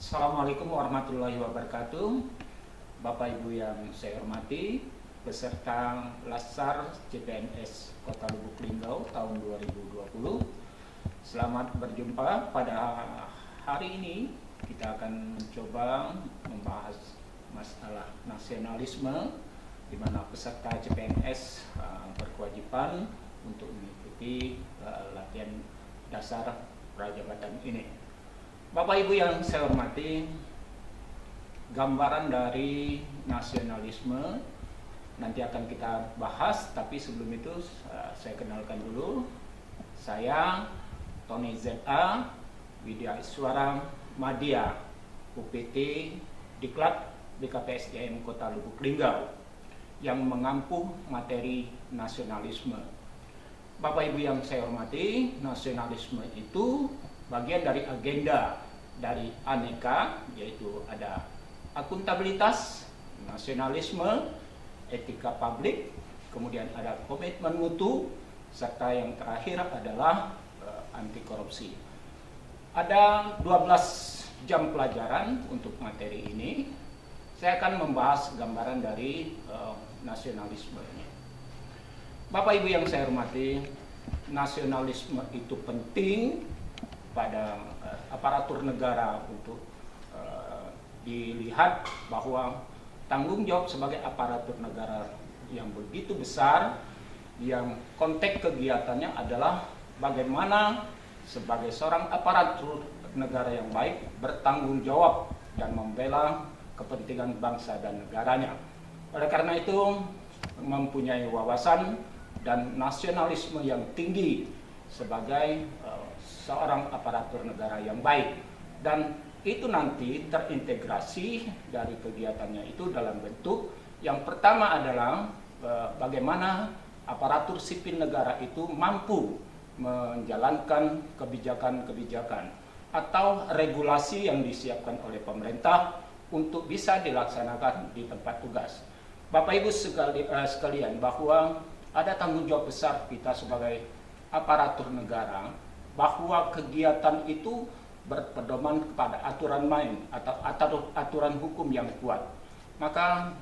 Assalamualaikum warahmatullahi wabarakatuh. Bapak Ibu yang saya hormati, peserta Latsar CPNS Kota Lubuk Linggau tahun 2020. Selamat berjumpa pada hari ini. Kita akan mencoba membahas masalah nasionalisme, di mana peserta CPNS berkewajiban untuk mengikuti latihan dasar prajabatan ini. Bapak Ibu yang saya hormati, gambaran dari nasionalisme nanti akan kita bahas, tapi sebelum itu saya kenalkan dulu. Saya Tony ZA Widya Iswara Madya, UPT Diklat BKPSDM Kota Lubuk Linggau, yang mengampu materi nasionalisme. Bapak Ibu yang saya hormati, nasionalisme itu bagian dari agenda dari aneka, yaitu ada akuntabilitas, nasionalisme, etika publik, kemudian ada komitmen mutu, serta yang terakhir adalah anti korupsi. Ada 12 jam pelajaran untuk materi ini. Saya akan membahas gambaran dari nasionalisme ini. Bapak Ibu yang saya hormati, nasionalisme itu penting pada aparatur negara untuk dilihat bahwa tanggung jawab sebagai aparatur negara yang begitu besar, yang konteks kegiatannya adalah bagaimana sebagai seorang aparatur negara yang baik bertanggung jawab dan membela kepentingan bangsa dan negaranya. Oleh karena itu, mempunyai wawasan dan nasionalisme yang tinggi sebagai seorang aparatur negara yang baik, dan itu nanti terintegrasi dari kegiatannya itu dalam bentuk yang pertama adalah bagaimana aparatur sipil negara itu mampu menjalankan kebijakan-kebijakan atau regulasi yang disiapkan oleh pemerintah untuk bisa dilaksanakan di tempat tugas. Bapak Ibu sekalian, bahwa ada tanggung jawab besar kita sebagai aparatur negara, bahwa kegiatan itu berpedoman kepada aturan main atau aturan hukum yang kuat. Maka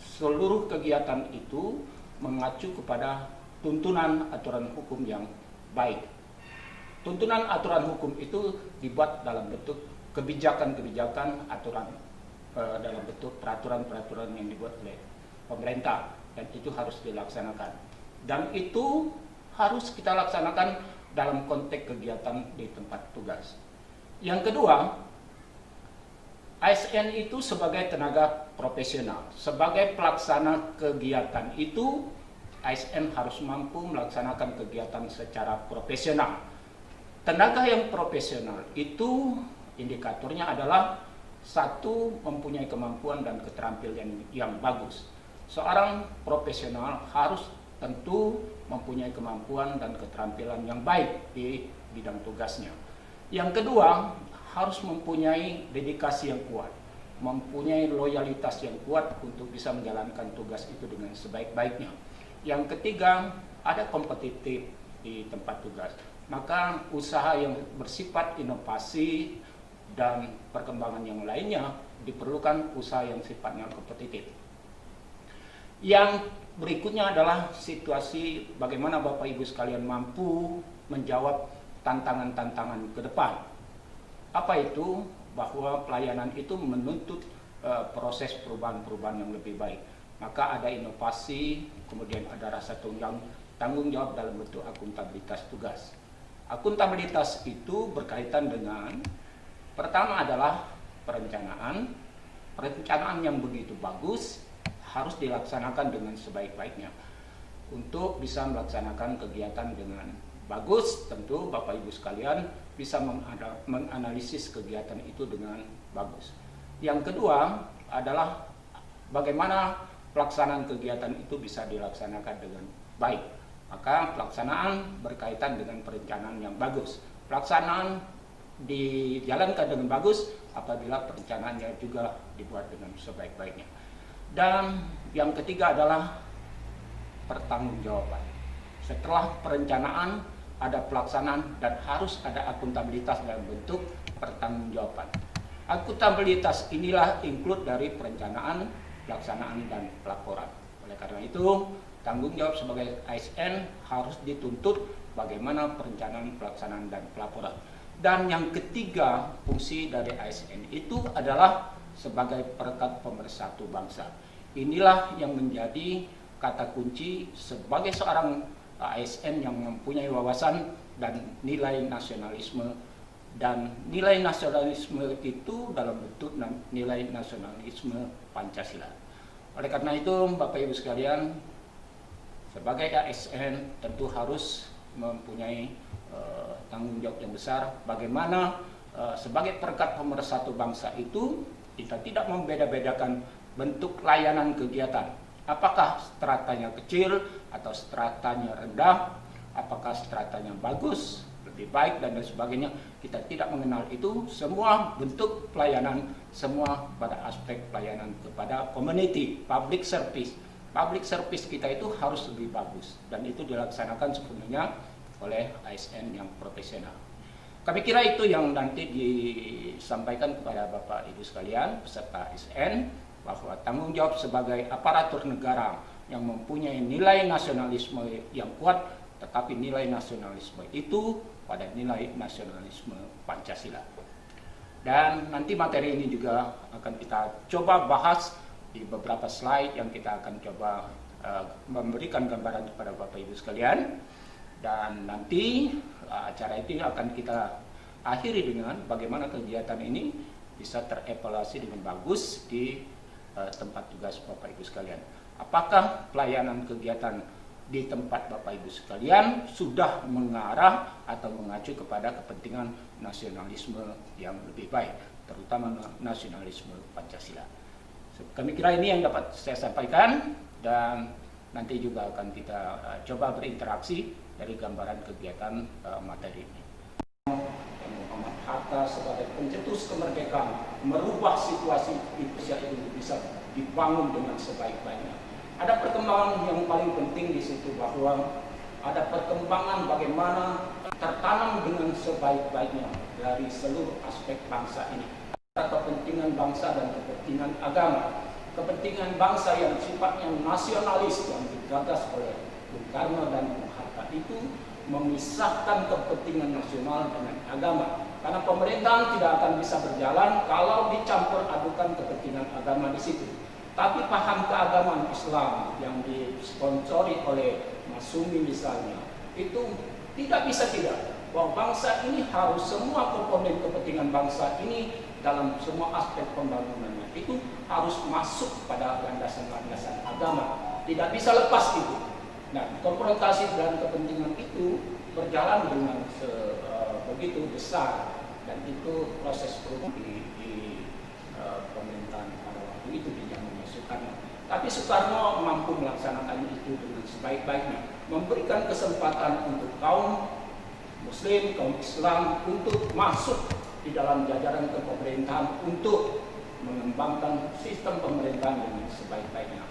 seluruh kegiatan itu mengacu kepada tuntunan aturan hukum yang baik. Tuntunan aturan hukum itu dibuat dalam bentuk kebijakan-kebijakan aturan, dalam bentuk peraturan-peraturan yang dibuat oleh pemerintah, dan itu harus dilaksanakan. Dan itu harus kita laksanakan dalam konteks kegiatan di tempat tugas. Yang kedua, ASN itu sebagai tenaga profesional, sebagai pelaksana kegiatan itu, ASN harus mampu melaksanakan kegiatan secara profesional. Tenaga yang profesional itu indikatornya adalah satu, mempunyai kemampuan dan keterampilan yang bagus. Seorang profesional harus tentu mempunyai kemampuan dan keterampilan yang baik di bidang tugasnya. Yang kedua, harus mempunyai dedikasi yang kuat, mempunyai loyalitas yang kuat untuk bisa menjalankan tugas itu dengan sebaik-baiknya. Yang ketiga, ada kompetitif di tempat tugas. Maka usaha yang bersifat inovasi dan perkembangan yang lainnya diperlukan usaha yang sifatnya kompetitif. Yang berikutnya adalah situasi bagaimana Bapak Ibu sekalian mampu menjawab tantangan-tantangan ke depan. Apa itu? Bahwa pelayanan itu menuntut proses perubahan-perubahan yang lebih baik. Maka ada inovasi, kemudian ada rasa tanggung jawab dalam bentuk akuntabilitas tugas. Akuntabilitas itu berkaitan dengan, pertama adalah perencanaan yang begitu bagus, harus dilaksanakan dengan sebaik-baiknya. Untuk bisa melaksanakan kegiatan dengan bagus, tentu Bapak Ibu sekalian bisa menganalisis kegiatan itu dengan bagus. Yang kedua adalah bagaimana pelaksanaan kegiatan itu bisa dilaksanakan dengan baik. Maka pelaksanaan berkaitan dengan perencanaan yang bagus. Pelaksanaan dijalankan dengan bagus apabila perencanaannya juga dibuat dengan sebaik-baiknya. Dan yang ketiga adalah pertanggungjawaban. Setelah perencanaan, ada pelaksanaan dan harus ada akuntabilitas dalam bentuk pertanggungjawaban. Akuntabilitas inilah include dari perencanaan, pelaksanaan, dan pelaporan. Oleh karena itu, tanggung jawab sebagai ASN harus dituntut bagaimana perencanaan, pelaksanaan, dan pelaporan. Dan yang ketiga, fungsi dari ASN itu adalah sebagai perekat pemersatu bangsa. Inilah yang menjadi kata kunci sebagai seorang ASN yang mempunyai wawasan dan nilai nasionalisme. Dan nilai nasionalisme itu dalam bentuk nilai nasionalisme Pancasila. Oleh karena itu, Bapak Ibu sekalian, sebagai ASN tentu harus mempunyai tanggung jawab yang besar. Bagaimana sebagai perekat pemersatu bangsa itu kita tidak membeda-bedakan bentuk layanan kegiatan. Apakah stratanya kecil atau stratanya rendah, apakah stratanya bagus, lebih baik, dan lain sebagainya. Kita tidak mengenal itu. Semua bentuk pelayanan, semua pada aspek pelayanan kepada community, public service. Public service kita itu harus lebih bagus, dan itu dilaksanakan sepenuhnya oleh ASN yang profesional. Kami kira itu yang nanti disampaikan kepada Bapak Ibu sekalian peserta ASN, bahwa tanggung jawab sebagai aparatur negara yang mempunyai nilai nasionalisme yang kuat, tetapi nilai nasionalisme itu pada nilai nasionalisme Pancasila. Dan nanti materi ini juga akan kita coba bahas di beberapa slide yang kita akan coba memberikan gambaran kepada Bapak Ibu sekalian. Dan nanti acara itu akan kita akhiri dengan bagaimana kegiatan ini bisa terevaluasi dengan bagus di tempat tugas Bapak Ibu sekalian. Apakah pelayanan kegiatan di tempat Bapak Ibu sekalian sudah mengarah atau mengacu kepada kepentingan nasionalisme yang lebih baik, terutama nasionalisme Pancasila. Kami kira ini yang dapat saya sampaikan, dan nanti juga akan kita coba berinteraksi dari gambaran kegiatan materi ini. Muhammad Hatta sebagai pencetus kemerdekaan merubah situasi Indonesia itu bisa dibangun dengan sebaik-baiknya. Ada perkembangan yang paling penting di situ, bahwa ada perkembangan bagaimana tertanam dengan sebaik-baiknya dari seluruh aspek bangsa ini. Kepentingan bangsa dan kepentingan agama, kepentingan bangsa yang sifatnya nasionalis yang digagas oleh Bung Karno dan Bung Hatta itu memisahkan kepentingan nasional dengan agama. Karena pemerintahan tidak akan bisa berjalan kalau dicampur adukan kepentingan agama di situ. Tapi paham keagamaan Islam yang disponsori oleh Masumi misalnya, itu tidak bisa tidak, bahwa bangsa ini harus semua komponen kepentingan bangsa ini dalam semua aspek pembangunannya itu harus masuk pada landasan-landasan agama. Tidak bisa lepas itu. Nah, konfrontasi dan kepentingan itu berjalan dengan begitu besar, dan itu proses perubahan di pemerintahan pada waktu itu di zaman Soekarno. Tapi Soekarno mampu melaksanakan itu dengan sebaik-baiknya, memberikan kesempatan untuk kaum Muslim, kaum Islam untuk masuk di dalam jajaran kepemerintahan untuk mengembangkan sistem pemerintahan dengan sebaik-baiknya.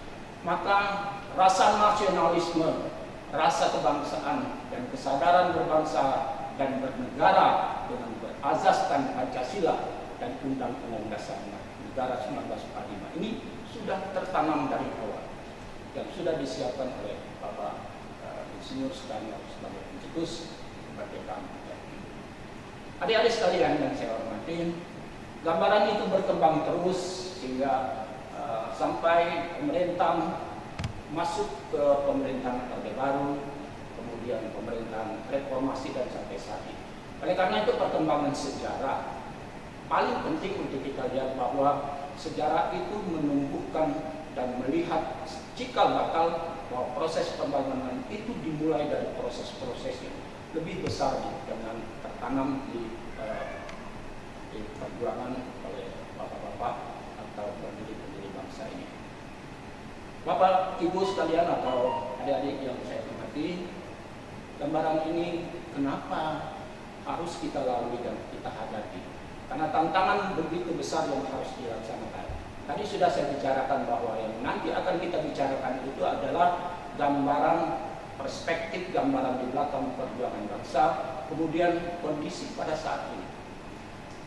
Maka rasa nasionalisme, rasa kebangsaan, dan kesadaran berbangsa dan bernegara dengan berazaskan Pancasila dan Undang-Undang Dasar Negara 1945 ini sudah tertanam dari awal, yang sudah disiapkan oleh Bapak Insinyur Soekarno sebagai pencetus kemerdekaan. Adik-adik sekalian yang saya hormati, gambaran itu berkembang terus sehingga sampai pemerintah masuk ke pemerintahan Orde Baru, kemudian pemerintahan reformasi, dan sampai saat ini. Oleh karena itu perkembangan sejarah paling penting untuk kita lihat, bahwa sejarah itu menumbuhkan dan melihat cikal bakal bahwa proses pembangunan itu dimulai dari proses-proses yang lebih besar dengan tertanam di perjuangan oleh bapak-bapak atau pendiri-pendiri bangsa ini. Bapak, Ibu sekalian atau adik-adik yang saya hormati, gambaran ini kenapa harus kita lalui dan kita hadapi? Karena tantangan begitu besar yang harus dilaksanakan. Tadi sudah saya bicarakan bahwa yang nanti akan kita bicarakan itu adalah gambaran perspektif, gambaran di belakang perjuangan bangsa, kemudian kondisi pada saat ini.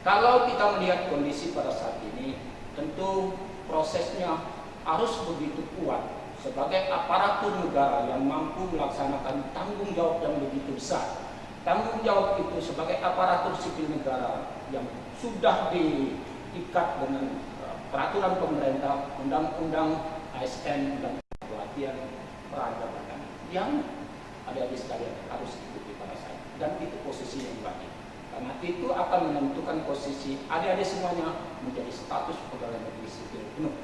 Kalau kita melihat kondisi pada saat ini, tentu prosesnya harus begitu kuat sebagai aparatur negara yang mampu melaksanakan tanggung jawab yang begitu besar. Tanggung jawab itu sebagai aparatur sipil negara yang sudah diikat dengan peraturan pemerintah, undang-undang ASN, dan pelatihan peran jabatan yang adik-adik sekalian harus ikuti pada saat, dan itu posisi yang baik. Karena itu akan menentukan posisi adik-adik semuanya menjadi status pegawai negeri sipil penuh.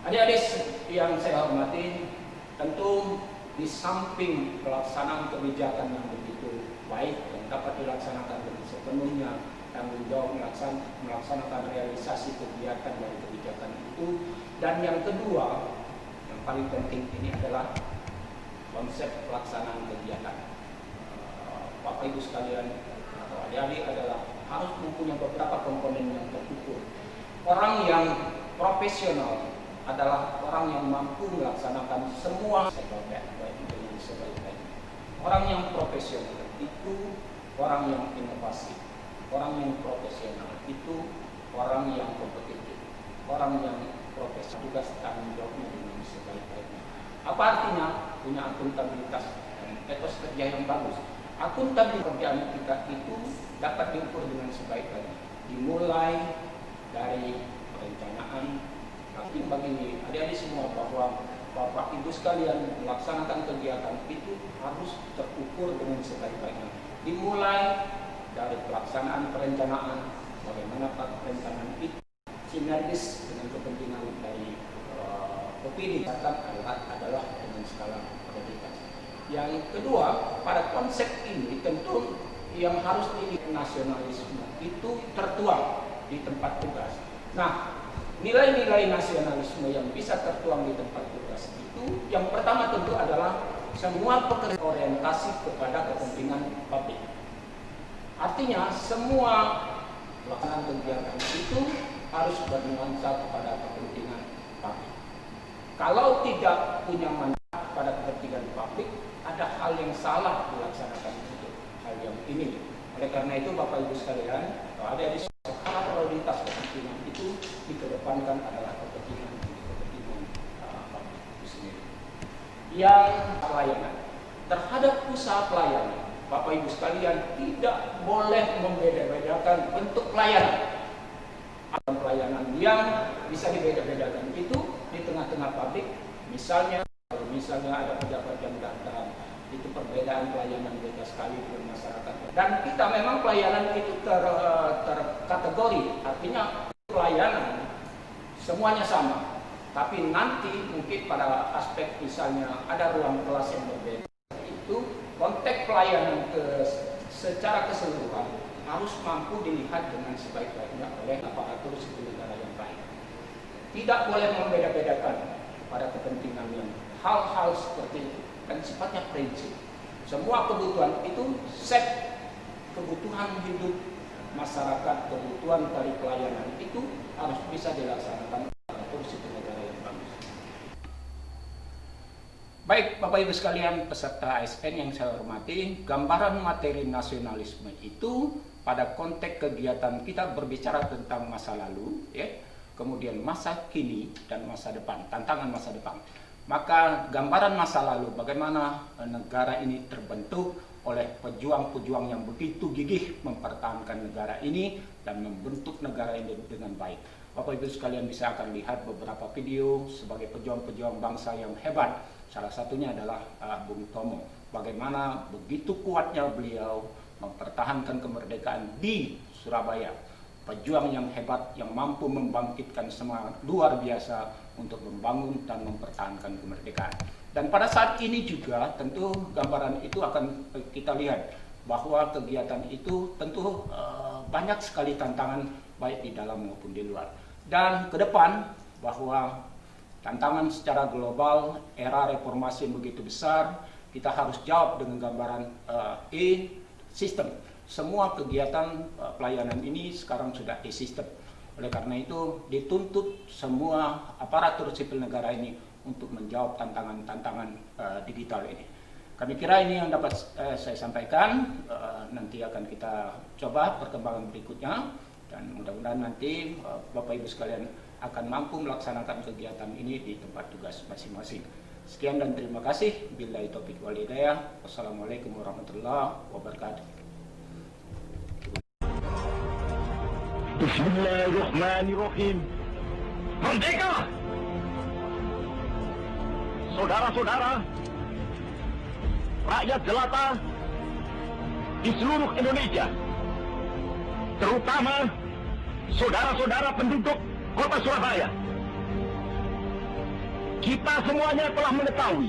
Adik-adik yang saya hormati, tentu di samping pelaksanaan kebijakan yang begitu baik yang dapat dilaksanakan dengan sepenuhnya, tanggung jawab melaksanakan realisasi kegiatan dari kebijakan itu, dan yang kedua, yang paling penting ini adalah konsep pelaksanaan kegiatan. Bapak Ibu sekalian, adik-adik adalah harus mempunyai beberapa komponen yang terukur. Orang yang profesional adalah orang yang mampu melaksanakan semua dengan sebaik-baiknya. Orang yang profesional itu orang yang inovasi. Orang yang profesional itu orang yang kompetitif. Orang yang profesional tugas tanggung jawabnya dengan sebaik-baiknya. Apa artinya? Punya akuntabilitas dan etos kerja yang bagus. Akuntabilitas kerjaan kita itu dapat diukur dengan sebaik-baiknya. Dimulai dari perencanaan. Tapi bagi adik-adik semua bahwa Bapak Ibu sekalian melaksanakan kegiatan itu harus terukur dengan sebaik-baiknya. Dimulai dari pelaksanaan perencanaan, bagaimana perencanaan itu sinergis dengan kepentingan dari OPD adalah dengan skala prioritas. Yang kedua, pada konsep ini tentu yang harus dilihat nasionalisme itu tertuang di tempat tugas. Nah, nilai-nilai nasionalisme yang bisa tertuang di tempat tugas itu yang pertama tentu adalah semua pekerja orientasi kepada kepentingan publik. Artinya semua pelaksanaan kegiatan itu harus bernuansa kepada kepentingan publik. Kalau tidak punya manfaat pada kepentingan publik, ada hal yang salah dilaksanakan untuk hal yang ini. Oleh karena itu Bapak Ibu sekalian, kalau ada di skala prioritas kepentingan itu dikedepankan adalah kepentingan publik itu sendiri. Yang pelayanan terhadap usaha pelayanan, Bapak Ibu sekalian tidak boleh membeda-bedakan bentuk pelayanan. Pelayanan yang bisa dibeda-bedakan itu di tengah-tengah publik, misalnya kalau misalnya ada pejabat yang datang, itu perbedaan pelayanan beda sekali dengan masyarakat. Dan kita memang pelayanan itu terkategori, artinya pelayanan semuanya sama. Tapi nanti mungkin pada aspek misalnya ada ruang kelas yang berbeda, itu konteks pelayanan secara keseluruhan harus mampu dilihat dengan sebaik-baiknya oleh aparatur sipil negara yang baik. Tidak boleh membeda-bedakan pada kepentingan yang hal-hal seperti itu, dan sifatnya prinsip. Semua kebutuhan itu set kebutuhan hidup masyarakat, kebutuhan dari pelayanan itu harus bisa dilaksanakan aparatur sipil negara yang bagus. Baik Bapak Ibu sekalian peserta ASN yang saya hormati, gambaran materi nasionalisme itu pada konteks kegiatan kita berbicara tentang masa lalu, ya, kemudian masa kini dan masa depan, tantangan masa depan. Maka gambaran masa lalu bagaimana negara ini terbentuk oleh pejuang-pejuang yang begitu gigih mempertahankan negara ini dan membentuk negara ini dengan baik. Bapak Ibu sekalian bisa akan lihat beberapa video sebagai pejuang-pejuang bangsa yang hebat. Salah satunya adalah Bung Tomo. Bagaimana begitu kuatnya beliau mempertahankan kemerdekaan di Surabaya. Pejuang yang hebat yang mampu membangkitkan semangat luar biasa untuk membangun dan mempertahankan kemerdekaan. Dan pada saat ini juga tentu gambaran itu akan kita lihat bahwa kegiatan itu tentu banyak sekali tantangan baik di dalam maupun di luar. Dan ke depan bahwa tantangan secara global, era reformasi yang begitu besar, kita harus jawab dengan gambaran sistem. Semua kegiatan pelayanan ini sekarang sudah e-system. Oleh karena itu dituntut semua aparatur sipil negara ini untuk menjawab tantangan-tantangan digital ini. Kami kira ini yang dapat saya sampaikan. Nanti akan kita coba perkembangan berikutnya. Dan mudah-mudahan nanti Bapak Ibu sekalian akan mampu melaksanakan kegiatan ini di tempat tugas masing-masing. Sekian dan terima kasih. Billahi taufiq wal hidayah. Wassalamualaikum warahmatullahi wabarakatuh. Bismillahirrahmanirrahim. Merdeka! Saudara-saudara, rakyat jelata di seluruh Indonesia, terutama saudara-saudara penduduk Kota Surabaya, kita semuanya telah mengetahui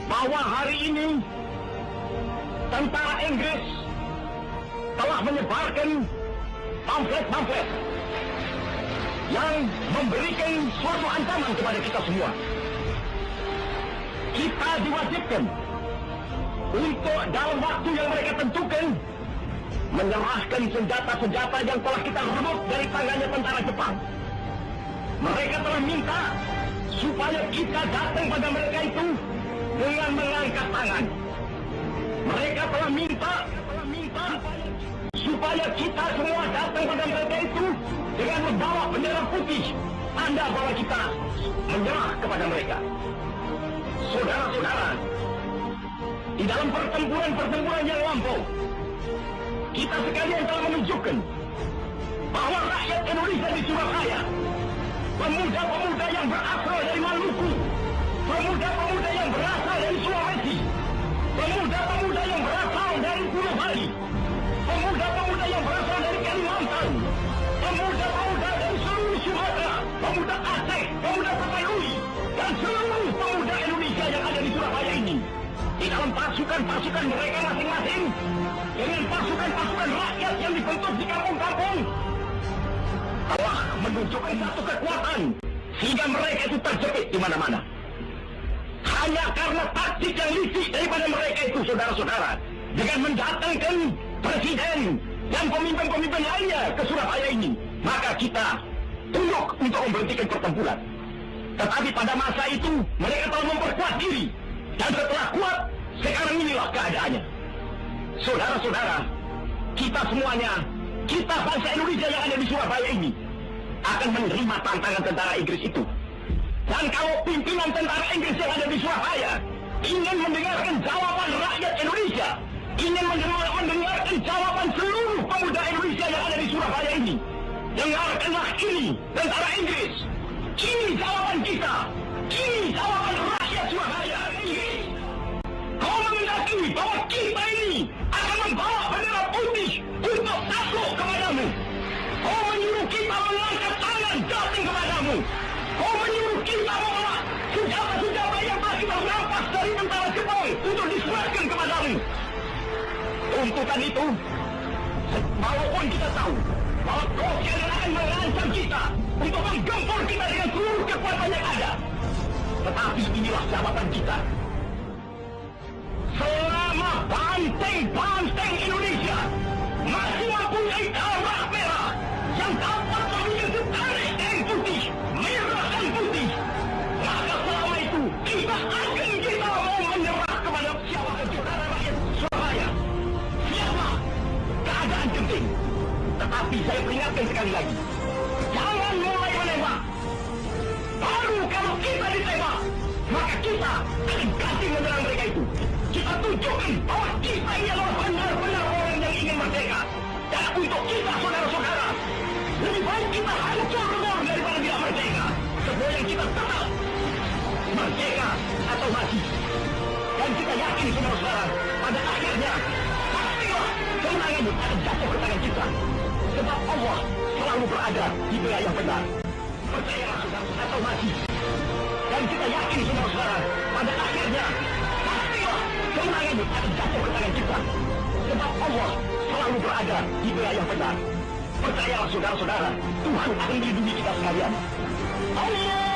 bahwa hari ini tentara Inggris telah menyebarkan pamflet-pamflet yang memberikan suatu ancaman kepada kita semua. Kita diwajibkan untuk dalam waktu yang mereka tentukan menyerahkan senjata-senjata yang telah kita rebut dari tangannya tentara Jepang. Mereka telah minta supaya kita datang pada mereka itu dengan mengangkat tangan. Mereka telah minta supaya kita semua datang pada mereka itu dengan membawa bendera putih, tanda bahwa kita menyerah kepada mereka. Saudara-saudara, di dalam pertempuran yang lampau, kita sekalian telah menunjukkan bahwa rakyat Indonesia di Surabaya, pemuda-pemuda yang berasal dari Maluku, pemuda-pemuda yang berasal dari Sulawesi, pemuda-pemuda yang berasal dari Pulau Bali, pemuda-pemuda yang berasal dari Kalimantan, pemuda-pemuda dari seluruh Sumatera, pemuda Aceh, pemuda Tapanuli, dan seluruh pemuda Indonesia yang ada di Surabaya ini, di dalam pasukan-pasukan mereka masing-masing, dengan pasukan-pasukan rakyat yang dibentuk di kampung-kampung, telah menunjukkan satu kekuatan sehingga mereka itu terjepit di mana-mana. Hanya karena taktik yang licik daripada mereka itu, saudara-saudara, dengan mendatangkan presiden dan pemimpin-pemimpin lainnya ke Surabaya ini, maka kita tunduk untuk memberhentikan pertempuran. Tetapi pada masa itu mereka telah memperkuat diri, dan setelah kuat, sekarang inilah keadaannya. Saudara-saudara, kita semuanya, kita bangsa Indonesia yang ada di Surabaya ini akan menerima tantangan tentara Inggris itu. Dan kalau pimpinan tentara Inggris yang ada di Surabaya ingin mendengarkan jawaban rakyat Indonesia, ingin mendengarkan jawaban seluruh pemuda Indonesia yang ada di Surabaya ini, dengarkanlah ini, tentara Inggris. Ini jawaban kita. Ini jawaban rakyat Surabaya. Kau menghendaki bahwa kita ini akan membawa bendera putih untuk takluk kepadamu. Kau menyuruh kita mengangkat tangan datang kepadamu. Kau menyuruh kita membawa senjata-senjata yang telah kita rampas dari tentara Jepang untuk diserahkan kepadamu. Tuntutan itu, walaupun kita tahu bahwa kau akan mengancam kita untuk menggempur kita dengan seluruh kekuatan yang ada, tetapi inilah jawaban kita. Selama banteng-banteng Indonesia masih mempunyai darah merah yang dapat memiliki tarik dan putih, merah dan putih, maka selama itu kita mau menyerah kepada siapa saudara rakyat Surabaya. Siapa? Keadaan genting. Tetapi saya peringatkan sekali lagi, jangan mulai menembak. Baru kalau kita ditembak, maka kita akan ganti menyerang mereka itu. Kita tunjukkan bahwa kita ini adalah benar-benar orang yang ingin merdeka. Dan untuk kita, saudara-saudara, lebih baik kita hancur lebur daripada tidak merdeka. Sebelum yang kita tetap merdeka atau mati. Dan kita yakin, saudara-saudara, pada akhirnya pastilah kemenangan akan jatuh ke tangan kita. Sebab Allah selalu berada di pihak yang benar. Percayalah, saudara, atau mati. Dan kita yakin, saudara-saudara, pada akhirnya pastilah kemenangan akan jatuh ke tangan kita. Sebab Allah selalu berada di pihak yang benar. Percayalah, saudara-saudara, Tuhan akan melindungi kita sekalian. Allah.